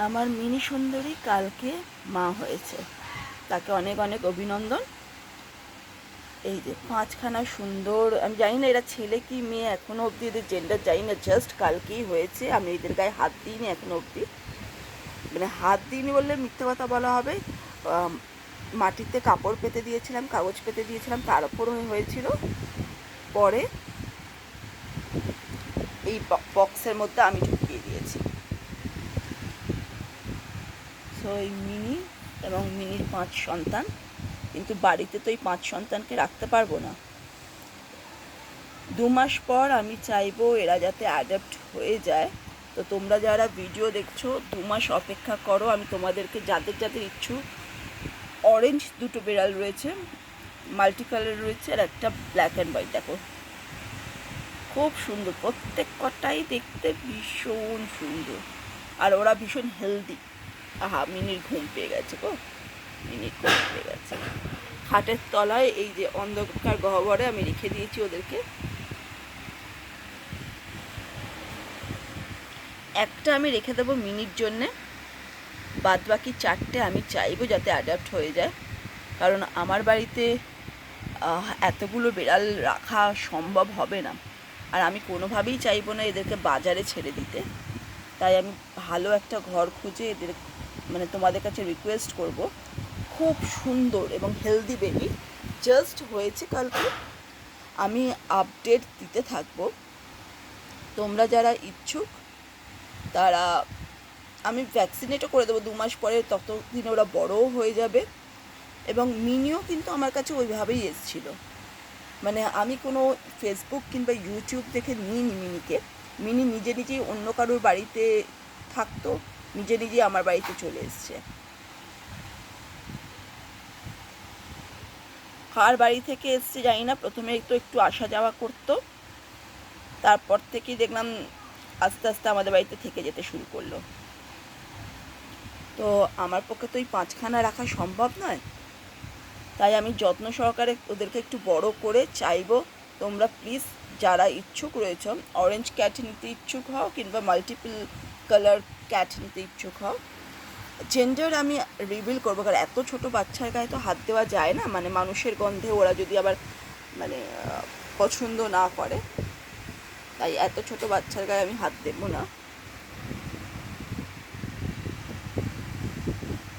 আমার মিনি সুন্দরী কালকে মা হয়েছে, তাকে অনেক অনেক অভিনন্দন। এই যে 5খানা সুন্দর, আমি জানি না এরা ছেলে কি মেয়ে, এখনো অবধি এদের জেন্ডার জানি না, জাস্ট কালকেই হয়েছে। আমি এদের গায়ে হাত দিইনি এখনো অবধি, মানে হাত দিইনি বললে মিথ্যে কথা বলা হবে। মাটিতে কাপড় পেতে দিয়েছিলাম, কাগজ পেতে দিয়েছিলাম, তার ওপর হয়েছিল। পরে এই বক্সের মধ্যে আমি ঢুকিয়ে দিয়েছি। সো এই মিনি এবং মিনির 5 সন্তান, কিন্তু বাড়িতে তো এই 5 সন্তানকে রাখতে পারবো না। 2 মাস পর আমি চাইবো এরা যাতে অ্যাডাপ্ট হয়ে যায়। তো তোমরা যারা ভিডিও দেখছো 2 মাস অপেক্ষা করো। আমি তোমাদেরকে যাদের যাদের ইচ্ছুক, অরেঞ্জ দুটো বিড়াল রয়েছে, মাল্টি কালার রয়েছে, আর একটা ব্ল্যাক অ্যান্ড হোয়াইট। দেখো খুব সুন্দর, প্রত্যেক কটাই দেখতে ভীষণ সুন্দর, আর ওরা ভীষণ হেলদি। আহা, মিনির ঘুম পেয়ে গেছে গো, মিনির ঘুম পেয়ে গেছে। খাটের তলায় এই যে অন্ধকার গহ্বরে আমি রেখে দিয়েছি ওদেরকে। একটা আমি রেখে দেবো মিনির জন্যে, বাদ বাকি 4টে আমি চাইবো যাতে অ্যাডাপ্ট হয়ে যায়। কারণ আমার বাড়িতে এতগুলো বিড়াল রাখা সম্ভব হবে না, আর আমি কোনোভাবেই চাইবো না এদেরকে বাজারে ছেড়ে দিতে। তাই আমি ভালো একটা ঘর খুঁজে এদের, মানে তোমাদের কাছে রিকোয়েস্ট করব, খুব সুন্দর এবং হেলদি বেবি জাস্ট হয়েছে কালকে। আমি আপডেট দিতে থাকবো। তোমরা যারা ইচ্ছুক তারা, আমি ভ্যাকসিনেটও করে দেবো 2 মাস পরে, ততদিন ওরা বড়ও হয়ে যাবে। এবং মিনিও কিন্তু আমার কাছে ওইভাবেই এসেছিলো, মানে আমি কোনো ফেসবুক কিংবা ইউটিউব দেখে নিইনি মিনিকে। মিনি নিজে নিজেই অন্য কারোর বাড়িতে থাকতো, নিজে নিজেই আমার বাড়িতে চলে এসছে। কার বাড়ি থেকে এসছে জানি না, প্রথমে তো একটু আসা যাওয়া করতো, তারপর থেকেই দেখলাম আস্তে আস্তে আমাদের বাড়িতে থেকে যেতে শুরু করলো। তো আমার পক্ষে তো এই 5খানা রাখা সম্ভব নয়, তাই আমি যত্ন সহকারে ওদেরকে একটু বড় করে চাইবো। তোমরা প্লিজ যারা ইচ্ছুক রয়েছ, অরেঞ্জ ক্যাট নিতে ইচ্ছুক হও কিংবা মাল্টিপল কালার ক্যাট নিতে ইচ্ছুক হও, জেন্ডার আমি রিভিল করবো। কারণ এত ছোট বাচ্চার গায়ে তো হাত দেওয়া যায় না, মানে মানুষের গন্ধে ওরা যদি আবার মানে পছন্দ না করে, তাই এত ছোট বাচ্চার গায়ে আমি হাত দেবো না।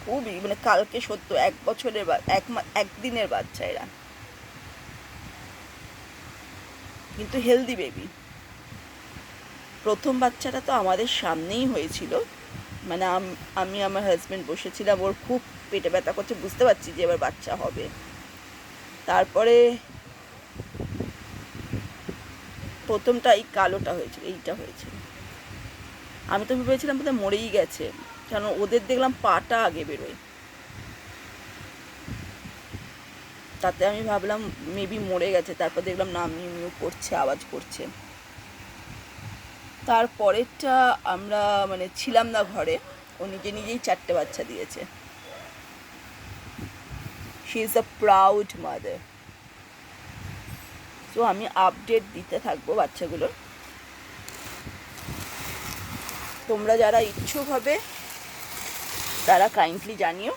খুবই, মানে কালকে সত্য 1 বছরের একদিনের বাচ্চা এরা, কিন্তু হেলদি বেবি। প্রথম বাচ্চাটা তো আমাদের সামনেই হয়েছিল, মানে আমি আমার হাজব্যান্ড বসেছিলাম, ওর খুব পেটে ব্যথা করছে, বুঝতে পারছি যে এবার বাচ্চা হবে। তারপরে প্রথমটা এই কালোটা হয়েছিল, এইটা হয়েছিল। আমি তো ভেবেছিলাম বোধহয় মরেই গেছে, কারণ ওদের দেখলাম পাটা আগে বেরোয়, তাতে আমি ভাবলাম মেবি মরে গেছে। তারপর দেখলাম না, মিউ মিউ করছে, আওয়াজ করছে। তারপরেরটা আমরা মানে ছিলাম না ঘরে, ও নিজে নিজেই 4টে বাচ্চা দিয়েছে। She is a proud mother. তো আমি আপডেট দিতে থাকবো বাচ্চাগুলোর। তোমরা যারা ইচ্ছুক হবে তারা কাইন্ডলি জানিও।